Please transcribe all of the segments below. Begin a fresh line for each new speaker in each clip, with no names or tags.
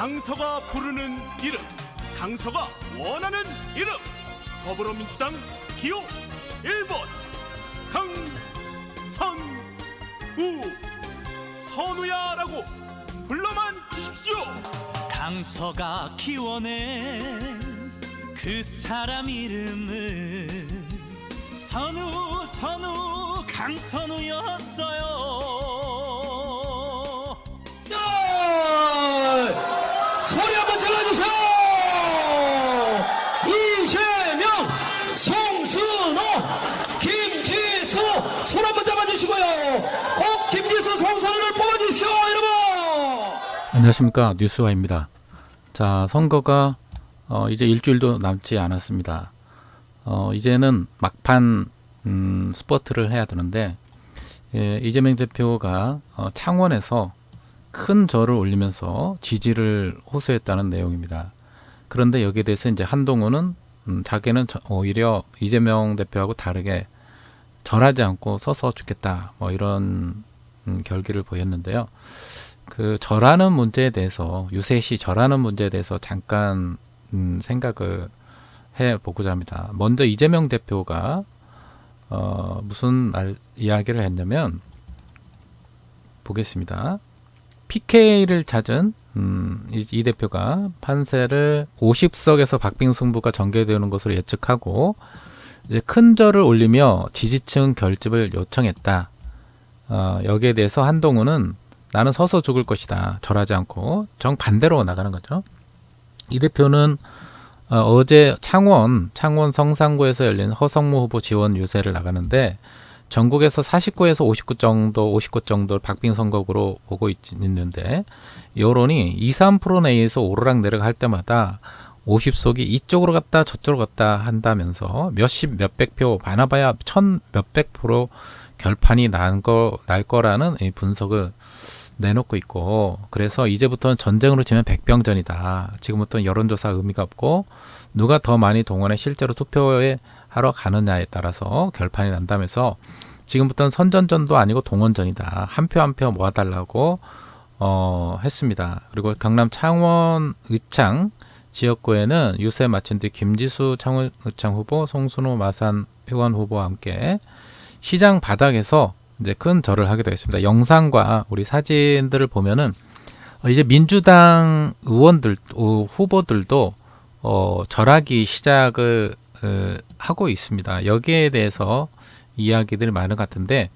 강서가 부르는 이름, 강서가 원하는 이름. 더불어민주당 기호 1번 강선우, 선우야라고 불러만 주십시오.
강서가 기원한 그 사람 이름은 선우 강선우였어요.
소리 한번 질러주세요. 이재명, 송순호, 김지수 손 한번 잡아주시고요. 꼭 김지수, 송순호를 뽑아주십시오, 여러분.
안녕하십니까, 뉴스와입니다. 자, 선거가 이제 일주일도 남지 않았습니다. 이제는 막판 스포트를 해야 되는데, 이재명 대표가 창원에서 큰 절을 올리면서 지지를 호소했다는 내용입니다. 그런데 여기에 대해서 이제 한동훈은 자기는 오히려 이재명 대표하고 다르게 절하지 않고 서서 죽겠다, 뭐 이런 결기를 보였는데요. 그 절하는 문제에 대해서, 유세시 절하는 문제에 대해서 잠깐 생각을 해보고자 합니다. 먼저 이재명 대표가 무슨 이야기를 했냐면, 보겠습니다. PK를 찾은 이 대표가 판세를 50석에서 박빙승부가 전개되는 것으로 예측하고, 이제 큰 절을 올리며 지지층 결집을 요청했다. 여기에 대해서 한동훈은 나는 서서 죽을 것이다, 절하지 않고, 정반대로 나가는 거죠. 이 대표는 어제 창원 성산구에서 열린 허성무 후보 지원 유세를 나가는데, 전국에서 49에서 59 정도 박빙 선거구로 보고 있는데, 여론이 2~3% 내에서 오르락 내리락 할 때마다 50석이 이쪽으로 갔다 저쪽으로 갔다 한다면서 몇백 표, 많아봐야 1000 몇백 프로 결판이 날 거라는 분석을 내놓고 있고, 그래서 이제부터는 전쟁으로 치면 백병전이다. 지금부터는 여론조사 의미가 없고, 누가 더 많이 동원해 실제로 투표에 하러 가느냐에 따라서 결판이 난다면서, 지금부터는 선전전도 아니고 동원전이다. 한 표 한 표 모아달라고 했습니다. 그리고 경남 창원 의창 지역구에는 유세 마친 뒤 김지수 창원 의창 후보, 송순호 마산 의원 후보와 함께 시장 바닥에서 이제 큰 절을 하기도 했습니다. 영상과 우리 사진들을 보면은 이제 민주당 의원들, 후보들도 절하기 시작을 하고 있습니다. 여기에 대해서 이야기들이 많은 것 같은데,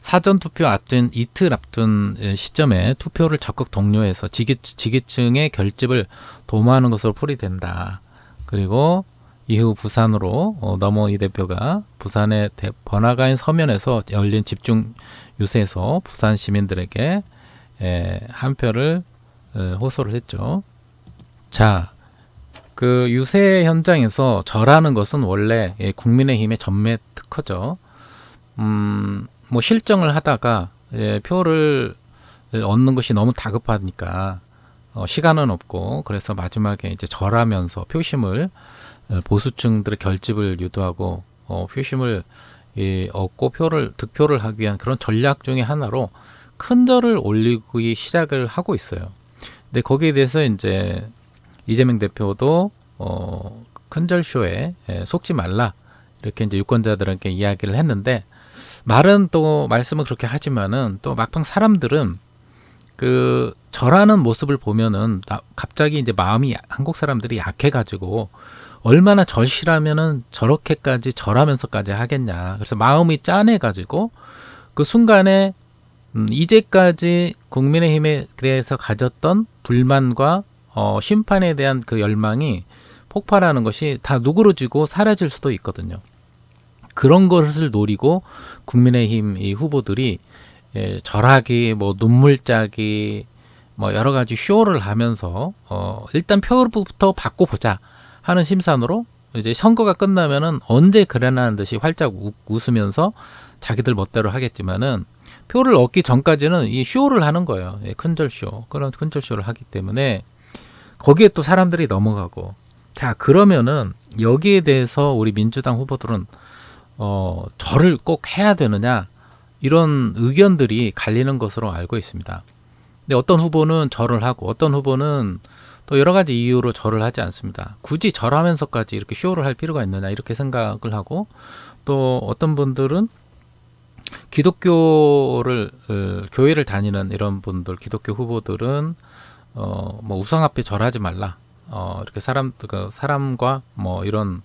사전투표 앞둔 이틀 앞둔 시점에 투표를 적극 독려해서 지지층의 결집을 도모하는 것으로 풀이된다. 그리고 이후 부산으로 넘어온 이 대표가 부산의 번화가인 서면에서 열린 집중 유세에서 부산 시민들에게 한 표를 호소를 했죠. 자, 그 유세 현장에서 절하는 것은 원래 국민의힘의 전매 특허죠. 뭐 실정을 하다가 표를 얻는 것이 너무 다급하니까 시간은 없고, 그래서 마지막에 이제 절하면서 표심을, 보수층들의 결집을 유도하고 표심을 얻고 득표를 하기 위한 그런 전략 중에 하나로 큰 절을 올리기 시작을 하고 있어요. 근데 거기에 대해서 이제 이재명 대표도 큰 절쇼에 속지 말라, 이렇게 이제 유권자들에게 이야기를 했는데, 말씀은 그렇게 하지만은 또 막상 사람들은 그 절하는 모습을 보면은 갑자기 이제 마음이, 한국 사람들이 약해가지고 얼마나 절실하면은 저렇게까지 절하면서까지 하겠냐. 그래서 마음이 짠해가지고 그 순간에 이제까지 국민의힘에 대해서 가졌던 불만과 심판에 대한 그 열망이 폭발하는 것이 다 누그러지고 사라질 수도 있거든요. 그런 것을 노리고 국민의힘 이 후보들이 절하기, 뭐 눈물 짜기, 뭐 여러 가지 쇼를 하면서 일단 표부터 받고 보자 하는 심산으로 이제 선거가 끝나면은 언제 그래나는 듯이 활짝 웃으면서 자기들 멋대로 하겠지만은, 표를 얻기 전까지는 이 쇼를 하는 거예요. 큰절쇼, 그런 큰절쇼를 하기 때문에 거기에 또 사람들이 넘어가고. 자, 그러면은 여기에 대해서 우리 민주당 후보들은 절을 꼭 해야 되느냐, 이런 의견들이 갈리는 것으로 알고 있습니다. 근데 어떤 후보는 절을 하고 어떤 후보는 또 여러 가지 이유로 절을 하지 않습니다. 굳이 절하면서까지 이렇게 쇼를 할 필요가 있느냐 이렇게 생각을 하고, 또 어떤 분들은 기독교를 교회를 다니는 이런 분들, 기독교 후보들은 뭐 우상 앞에 절하지 말라, 이렇게 사람과 뭐 이런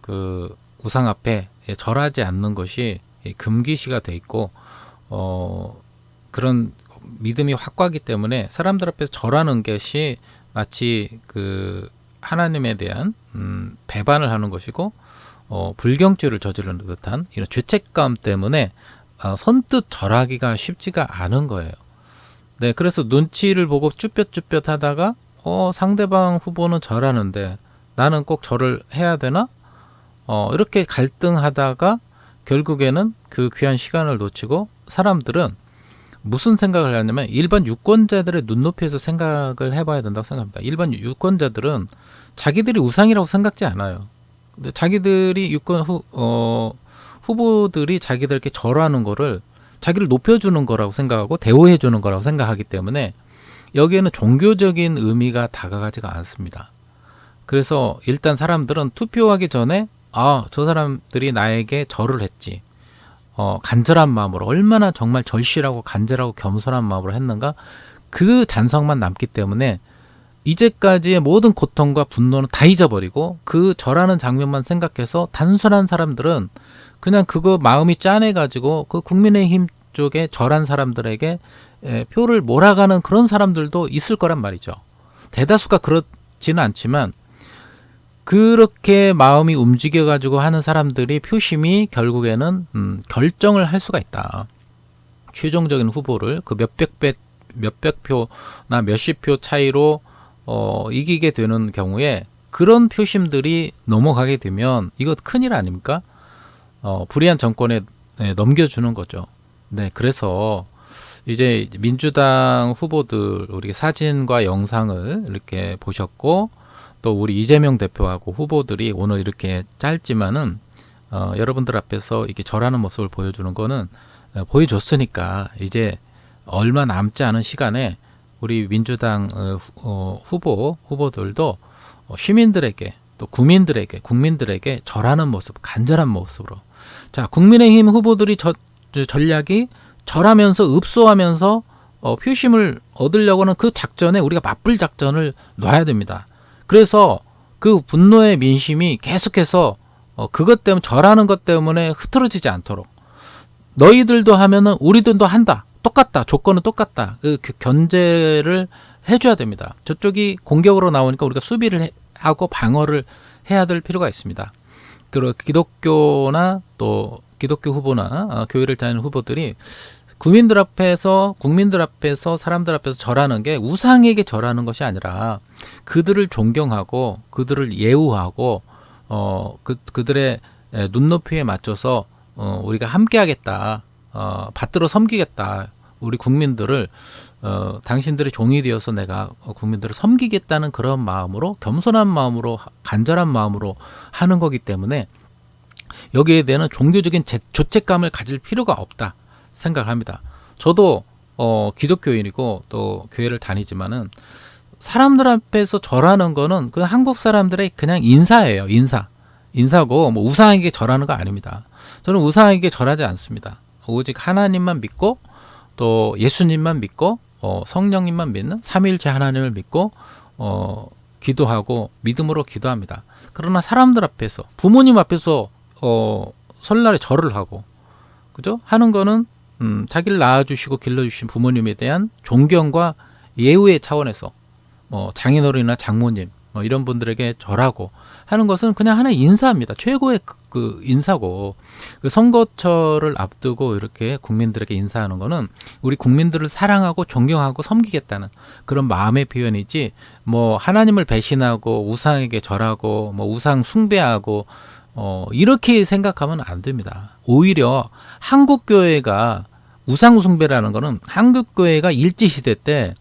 그 우상 앞에 절하지 않는 것이 금기시가 돼 있고, 그런 믿음이 확고하기 때문에 사람들 앞에서 절하는 것이 마치 그 하나님에 대한 배반을 하는 것이고, 불경죄를 저지르는 듯한 이런 죄책감 때문에 선뜻 절하기가 쉽지가 않은 거예요. 네, 그래서 눈치를 보고 쭈뼛쭈뼛 하다가 상대방 후보는 절하는데 나는 꼭 절을 해야 되나? 이렇게 갈등하다가 결국에는 그 귀한 시간을 놓치고, 사람들은 무슨 생각을 하냐면 일반 유권자들의 눈높이에서 생각을 해봐야 된다고 생각합니다. 일반 유권자들은 자기들이 우상이라고 생각지 않아요. 근데 자기들이 후보들이 자기들에게 절하는 거를 자기를 높여주는 거라고 생각하고 대우해주는 거라고 생각하기 때문에 여기에는 종교적인 의미가 다가가지가 않습니다. 그래서 일단 사람들은 투표하기 전에 저 사람들이 나에게 절을 했지, 간절한 마음으로, 얼마나 정말 절실하고 간절하고 겸손한 마음으로 했는가, 그 잔성만 남기 때문에 이제까지의 모든 고통과 분노는 다 잊어버리고 그 절하는 장면만 생각해서 단순한 사람들은 그냥 그거 마음이 짠해가지고 그 국민의힘 쪽에 절한 사람들에게 표를 몰아가는 그런 사람들도 있을 거란 말이죠. 대다수가 그렇지는 않지만 그렇게 마음이 움직여가지고 하는 사람들이 표심이 결국에는 결정을 할 수가 있다. 최종적인 후보를 그 몇백 표나 몇십 표 차이로 이기게 되는 경우에 그런 표심들이 넘어가게 되면 이거 큰일 아닙니까? 불의한 정권에 넘겨주는 거죠. 네, 그래서 이제 민주당 후보들 우리 사진과 영상을 이렇게 보셨고, 또 우리 이재명 대표하고 후보들이 오늘 이렇게 짧지만은 여러분들 앞에서 이렇게 절하는 모습을 보여주는 거는 보여줬으니까 이제 얼마 남지 않은 시간에 우리 민주당 후보들도 시민들에게 또 국민들에게 절하는 모습, 간절한 모습으로. 자, 국민의힘 후보들이 전략이 절하면서 읍소하면서 표심을 얻으려고는 그 작전에 우리가 맞불 작전을 놔야 됩니다. 그래서 그 분노의 민심이 계속해서 그것 때문에, 절하는 것 때문에 흐트러지지 않도록, 너희들도 하면은 우리들도 한다, 똑같다, 조건은 똑같다, 그 견제를 해줘야 됩니다. 저쪽이 공격으로 나오니까 우리가 수비를 하고 방어를 해야 될 필요가 있습니다. 그리고 기독교나 또 기독교 후보나 교회를 다니는 후보들이 국민들 앞에서 사람들 앞에서 절하는 게 우상에게 절하는 것이 아니라 그들을 존경하고 그들을 예우하고 그들의 눈높이에 맞춰서 우리가 함께하겠다, 받들어 섬기겠다, 우리 국민들을 당신들의 종이 되어서 내가 국민들을 섬기겠다는 그런 마음으로, 겸손한 마음으로, 간절한 마음으로 하는 거기 때문에 여기에 대한 종교적인 죄책감을 가질 필요가 없다 생각을 합니다. 저도 기독교인이고 또 교회를 다니지만은 사람들 앞에서 절하는 거는 그 한국 사람들의 그냥 인사예요. 인사고 뭐 우상에게 절하는 거 아닙니다. 저는 우상에게 절하지 않습니다. 오직 하나님만 믿고 또 예수님만 믿고 성령님만 믿는 삼위일체 하나님을 믿고 기도하고 믿음으로 기도합니다. 그러나 사람들 앞에서, 부모님 앞에서 설날에 절을 하고, 그죠? 하는 거는 자기를 낳아주시고 길러주신 부모님에 대한 존경과 예우의 차원에서 장인어른이나 장모님 이런 분들에게 절하고 하는 것은 그냥 하나의 인사입니다. 최고의 그 인사고, 그 선거철을 앞두고 이렇게 국민들에게 인사하는 거는 우리 국민들을 사랑하고 존경하고 섬기겠다는 그런 마음의 표현이지, 뭐 하나님을 배신하고 우상에게 절하고 뭐 우상 숭배하고 이렇게 생각하면 안 됩니다. 오히려 한국교회가 우상 숭배라는 거는 한국교회가 일제시대 때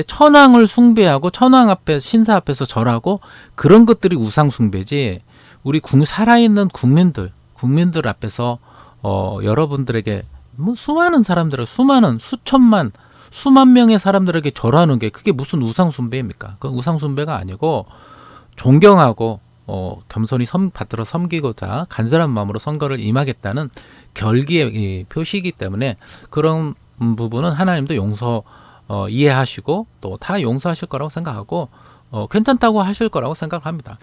천황을 숭배하고 천황 앞에, 신사 앞에서 절하고 그런 것들이 우상 숭배지, 우리 살아있는 국민들 앞에서 여러분들에게 뭐 수많은 사람들을, 수천만 수만 명의 사람들에게 절하는 게 그게 무슨 우상숭배입니까? 그건 우상숭배가 아니고 존경하고 겸손히 받들어 섬기고자 간절한 마음으로 선거를 임하겠다는 결기의 이 표시이기 때문에 그런 부분은 하나님도 이해하시고 또 다 용서하실 거라고 생각하고 괜찮다고 하실 거라고 생각합니다.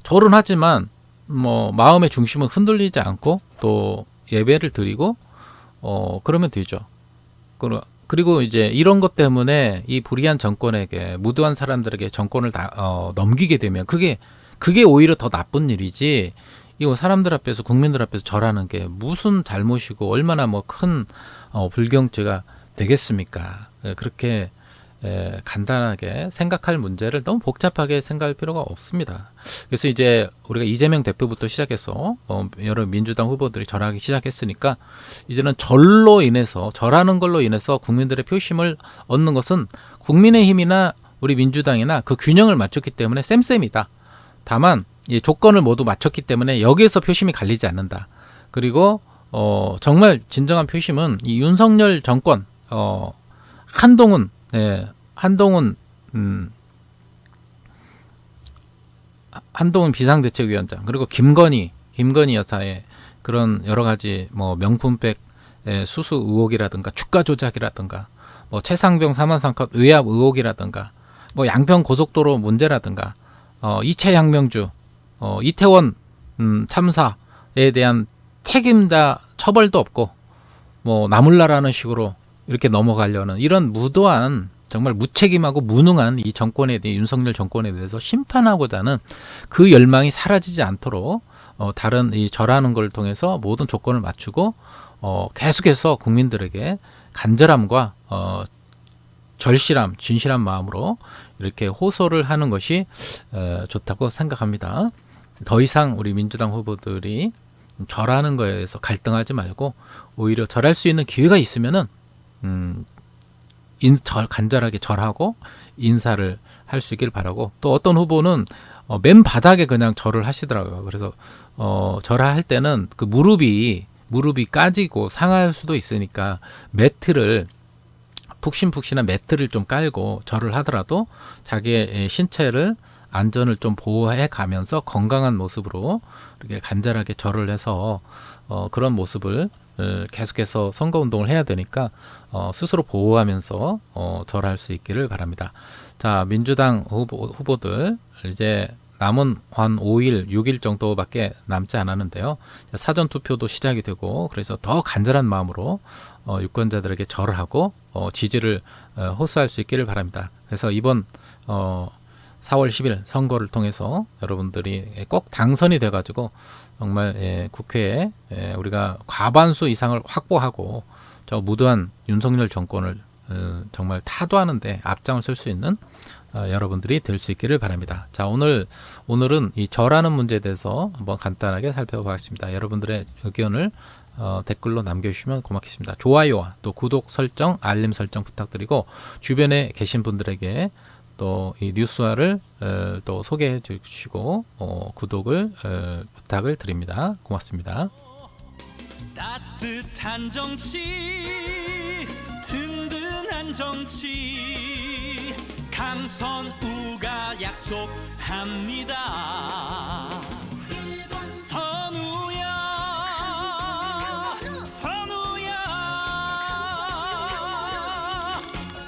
절은 하지만 뭐 마음의 중심은 흔들리지 않고 또 예배를 드리고 그러면 되죠. 그리고 이제 이런 것 때문에 이 불의한 정권에게 무도한 사람들에게 정권을 넘기게 되면 그게 오히려 더 나쁜 일이지. 이거 사람들 앞에서 국민들 앞에서 절하는 게 무슨 잘못이고 얼마나 뭐 큰 불경죄가 되겠습니까? 그렇게 간단하게 생각할 문제를 너무 복잡하게 생각할 필요가 없습니다. 그래서 이제 우리가 이재명 대표부터 시작해서 여러 민주당 후보들이 절하기 시작했으니까 이제는 절하는 걸로 인해서 국민들의 표심을 얻는 것은 국민의힘이나 우리 민주당이나 그 균형을 맞췄기 때문에 쌤쌤이다. 다만 이 조건을 모두 맞췄기 때문에 여기에서 표심이 갈리지 않는다. 그리고 정말 진정한 표심은 이 윤석열 정권 한동훈 비상대책위원장 그리고 김건희 여사의 그런 여러 가지 뭐 명품백 수수 의혹이라든가 주가 조작이라든가 뭐 최상병 사망사건 의압 의혹이라든가 뭐 양평 고속도로 문제라든가 이채양명주 이태원 참사에 대한 책임자 처벌도 없고 뭐 나몰라라는 식으로 이렇게 넘어가려는 이런 무도한 정말 무책임하고 무능한 이 정권에 대해 윤석열 정권에 대해서 심판하고자 하는 그 열망이 사라지지 않도록 다른 이 절하는 걸 통해서 모든 조건을 맞추고 계속해서 국민들에게 간절함과 절실함, 진실한 마음으로 이렇게 호소를 하는 것이 좋다고 생각합니다. 더 이상 우리 민주당 후보들이 절하는 거에 대해서 갈등하지 말고 오히려 절할 수 있는 기회가 있으면은 간절하게 절하고 인사를 할 수 있길 바라고 또 어떤 후보는 맨 바닥에 그냥 절을 하시더라고요. 그래서 절할 때는 그 무릎이 까지고 상할 수도 있으니까 푹신푹신한 매트를 좀 깔고 절을 하더라도 자기의 신체를 안전을 좀 보호해 가면서 건강한 모습으로 이렇게 간절하게 절을 해서 그런 모습을 계속해서 선거운동을 해야 되니까 스스로 보호하면서 절할 수 있기를 바랍니다. 자, 민주당 후보들 이제 남은 한 5일, 6일 정도밖에 남지 않았는데요. 사전투표도 시작이 되고 그래서 더 간절한 마음으로 유권자들에게 절을 하고 지지를 호소할 수 있기를 바랍니다. 그래서 이번 4월 10일 선거를 통해서 여러분들이 꼭 당선이 돼가지고 정말 국회에 우리가 과반수 이상을 확보하고 저 무도한 윤석열 정권을 정말 타도하는데 앞장을 쓸 수 있는 여러분들이 될 수 있기를 바랍니다. 자, 오늘은 이 절하는 문제에 대해서 한번 간단하게 살펴보겠습니다. 여러분들의 의견을 댓글로 남겨주시면 고맙겠습니다. 좋아요와 또 구독 설정, 알림 설정 부탁드리고 주변에 계신 분들에게 또 이 뉴스화를 또 소개해 주시고 구독을 부탁을 드립니다. 고맙습니다.
따뜻한 정치, 든든한 정치, 강선우가 약속합니다. 선우야,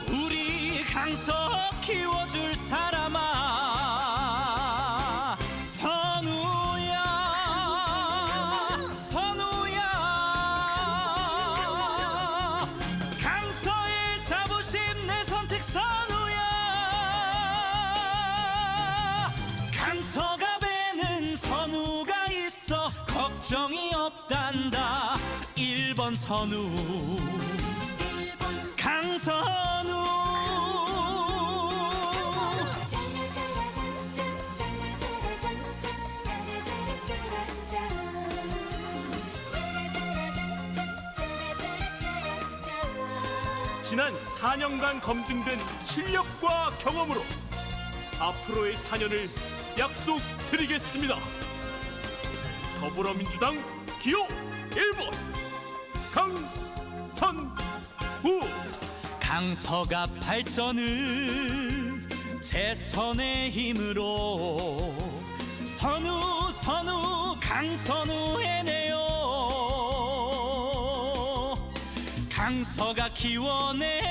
우리 강서 키워줄 사람아. 선우야, 강서의 자부심 내 선택 선우야. 강서가 배는 선우가 있어 걱정이 없단다. 1번 선우, 강선우.
지난 4년간 검증된 실력과 경험으로 앞으로의 4년을 약속드리겠습니다. 더불어민주당 기호 1번 강선우.
강서가 발전을 재선의 힘으로 선우 강선우 해내요. 강서가 기원해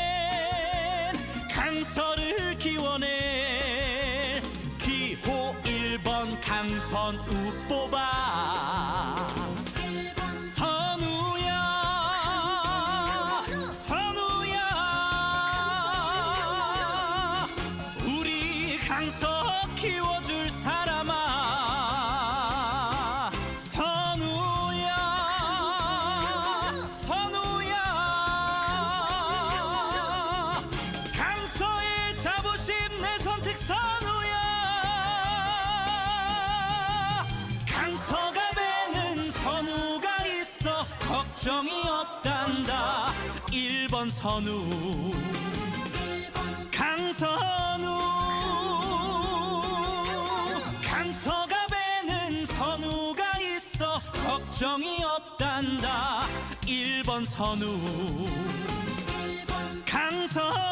강서를 기원해 기호 1번 강선우 뽑아. 선우야 우리 강서 키워줄 사람아. 선우야 강서의 자부심 내 선택 선우야. 강서가 배는 선우가 있어 걱정이 없단다. 1번 선우 강선우. 강서가 배는 선우가 있어 걱정이 없단다. 1번 선우 강선우.